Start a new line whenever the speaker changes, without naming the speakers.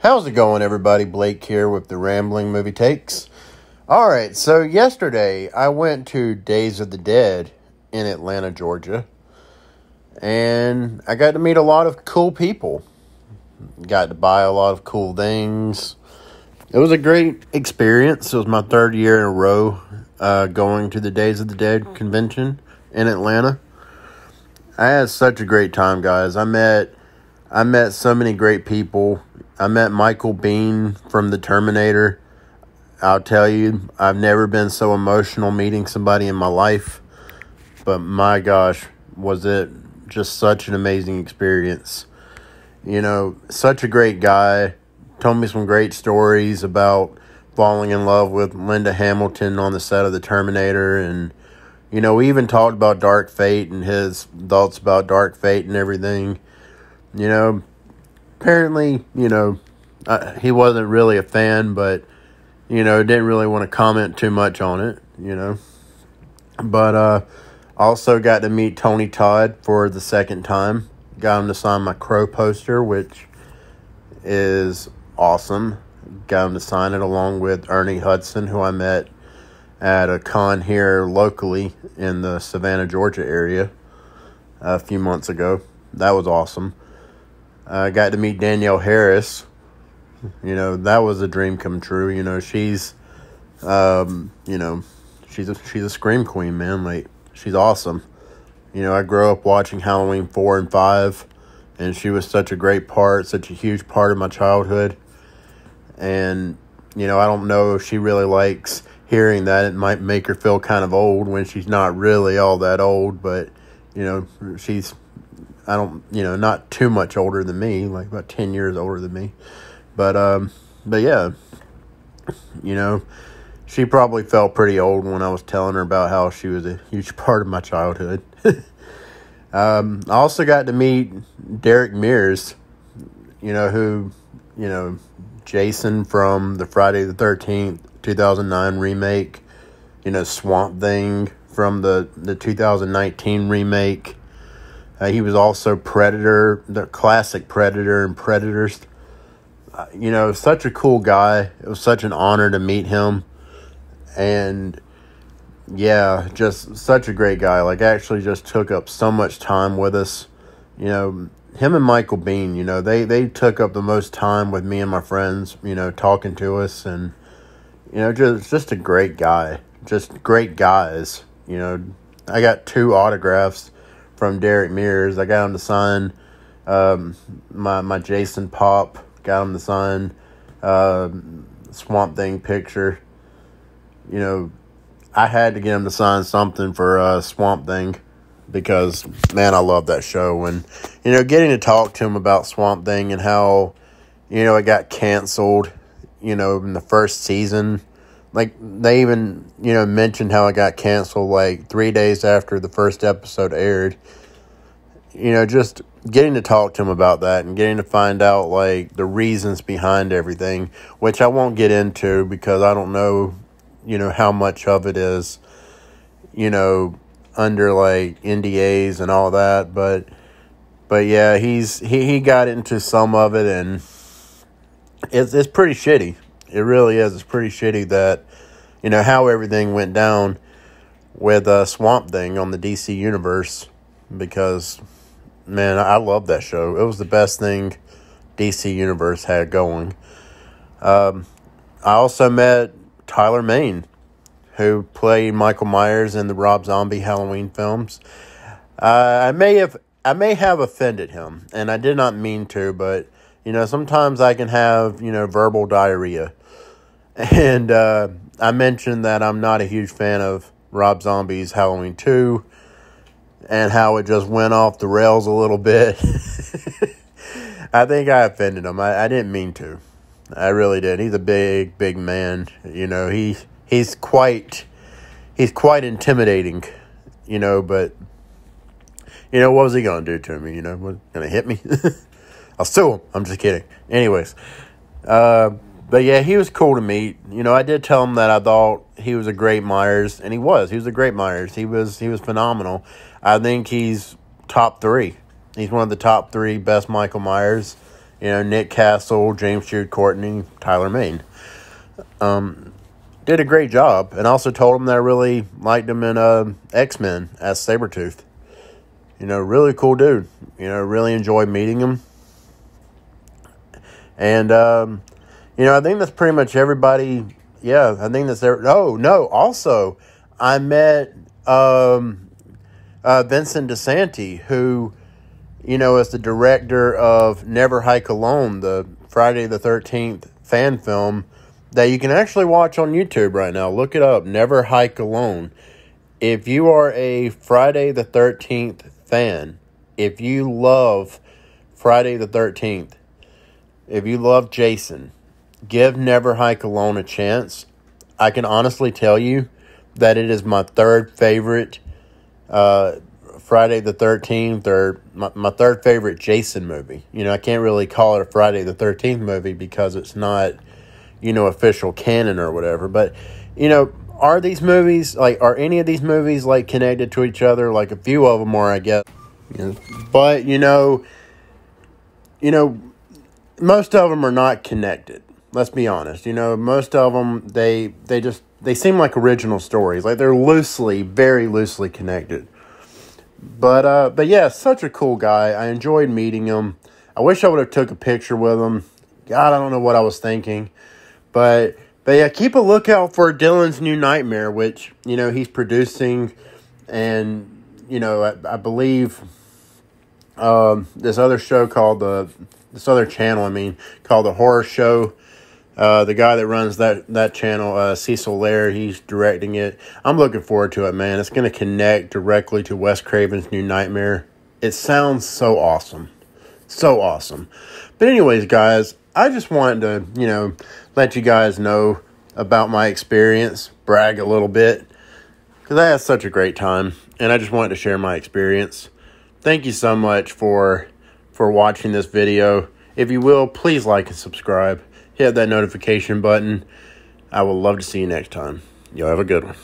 How's it going, everybody? Blake here with the Rambling Movie Takes. Alright, so yesterday I went to Days of the Dead in Atlanta, Georgia. And I got to meet a lot of cool people. Got to buy a lot of cool things. It was a great experience. It was my third year in a row going to the Days of the Dead convention in Atlanta. I had such a great time, guys. I met so many great people. I met Michael Biehn from The Terminator. I'll tell you, I've never been so emotional meeting somebody in my life. But my gosh, was it just such an amazing experience. You know, such a great guy. Told me some great stories about falling in love with Linda Hamilton on the set of The Terminator. And, you know, we even talked about Dark Fate and his thoughts about Dark Fate and everything. You know, apparently, he wasn't really a fan, but, didn't really want to comment too much on it, But also got to meet Tony Todd for the second time. Got him to sign my Crow poster, which is awesome. Got him to sign it along with Ernie Hudson, who I met at a con here locally in the Savannah, Georgia area a few months ago. That was awesome. I got to meet Danielle Harris. That was a dream come true. She's she's a scream queen, man. Like, she's awesome. I grew up watching Halloween 4 and 5, and she was such a great part, such a huge part of my childhood. And, I don't know if she really likes hearing that. It might make her feel kind of old when she's not really all that old, but, she's, not too much older than me, like about 10 years older than me. But yeah, she probably felt pretty old when I was telling her about how she was a huge part of my childhood. I also got to meet Derek Mears, who, Jason from the Friday the 13th, 2009 remake, Swamp Thing from the 2019 remake. He was also Predator, the classic Predator and Predators. Such a cool guy. It was such an honor to meet him. And, yeah, just such a great guy. Like, actually just took up so much time with us. Him and Michael Biehn, they took up the most time with me and my friends, talking to us. And, just a great guy. Just great guys. I got 2 autographs from Derek Mears. I got him to sign my Jason Pop. Got him to sign Swamp Thing picture. I had to get him to sign something for Swamp Thing because, man, I love that show. And, getting to talk to him about Swamp Thing and how, it got canceled, in the first season. Like, they even, mentioned how it got canceled, like, 3 days after the first episode aired. Just getting to talk to him about that and getting to find out, like, the reasons behind everything, which I won't get into because I don't know, how much of it is, under, like, NDAs and all that. But yeah, he got into some of it, and it's pretty shitty. It really is. It's pretty shitty that, how everything went down with Swamp Thing on the DC Universe because, man, I love that show. It was the best thing DC Universe had going. I also met Tyler Mane, who played Michael Myers in the Rob Zombie Halloween films. I may have offended him, and I did not mean to, but, sometimes I can have, verbal diarrhea. And I mentioned that I'm not a huge fan of Rob Zombie's Halloween 2 and how it just went off the rails a little bit. I think I offended him. I didn't mean to. I really did. He's a big, big man. He's quite intimidating, but, what was he going to do to me? Going to hit me? I'll sue him. I'm just kidding. Anyways, but yeah, he was cool to meet. I did tell him that I thought he was a great Myers, and he was. He was a great Myers. He was phenomenal. I think he's top 3. He's one of the top 3 best Michael Myers Nick Castle, James Jude Courtney, Tyler Mane. Did a great job. And also told him that I really liked him in X-Men as Sabretooth. Really cool dude. Really enjoyed meeting him. And, I think that's pretty much everybody. Yeah, I think that's there. Oh, no. Also, I met Vincent De Santis, who, is the director of Never Hike Alone, the Friday the 13th fan film that you can actually watch on YouTube right now. Look it up, Never Hike Alone. If you are a Friday the 13th fan, if you love Friday the 13th, if you love Jason, give Never Hike Alone a chance. I can honestly tell you that it is my third favorite Friday the 13th, or my third favorite Jason movie. I can't really call it a Friday the 13th movie because it's not, official canon or whatever. But, are these movies, are any of these movies, connected to each other? A few of them are, I guess. But, most of them are not connected. Let's be honest. Most of them, they seem like original stories. They're very loosely connected. But yeah, such a cool guy. I enjoyed meeting him. I wish I would have took a picture with him. God, I don't know what I was thinking. But yeah, keep a lookout for Dylan's New Nightmare, which, he's producing. And, I believe this other show called this other channel, called The Horror Show. The guy that runs that channel, Cecil Lair, he's directing it. I'm looking forward to it, man. It's going to connect directly to Wes Craven's New Nightmare. It sounds so awesome. So awesome. But anyways, guys, I just wanted to, let you guys know about my experience, brag a little bit, because I had such a great time, and I just wanted to share my experience. Thank you so much for watching this video. If you will, please like and subscribe. Hit that notification button. I would love to see you next time. Y'all have a good one.